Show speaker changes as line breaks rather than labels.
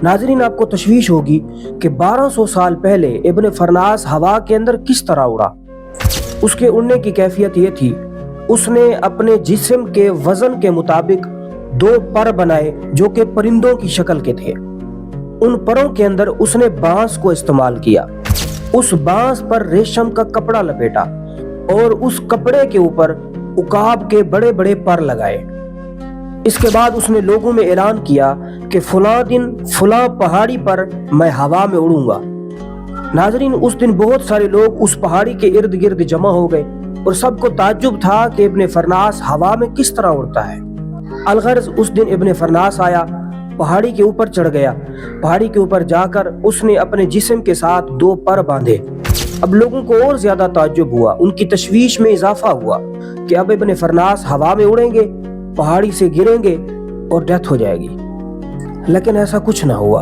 नाज़रीन, आपको तशवीश होगी कि 1200 साल पहले इब्न फरनास हवा के अंदर किस तरह उड़ा। उसके उड़ने की कैफियत ये थी, उसने अपने जिस्म के वजन के मुताबिक 2 पर बनाए जो कि परिंदों की शक्ल के थे। उन परों के अंदर उसने बांस को इस्तेमाल किया। उस बांस पर रेशम का कपड़ा लपेटा और उस कपड़े के ऊपर उकाब के बड़े बड़े पर लगाए। इसके बाद उसने लोगों में ऐलान किया कि फलां दिन फलां पहाड़ी पर मैं हवा में उड़ूंगा। नाजरीन, उस दिन बहुत सारे लोग उस पहाड़ी के इर्द गिर्द जमा हो गए और सबको ताज्जुब था कि इब्न फरनास हवा में किस तरह उड़ता है। अलगर्ज उस दिन इब्न फरनास आया, पहाड़ी के ऊपर चढ़ गया। पहाड़ी के ऊपर जाकर उसने अपने जिस्म के साथ 2 पर बांधे। अब लोगों को और ज्यादा ताज्जुब हुआ, उनकी तशवीश में इजाफा हुआ कि अब इब्न फरनास हवा में उड़ेंगे, पहाड़ी से गिरेंगे और डेथ हो जाएगी। लेकिन ऐसा कुछ ना हुआ।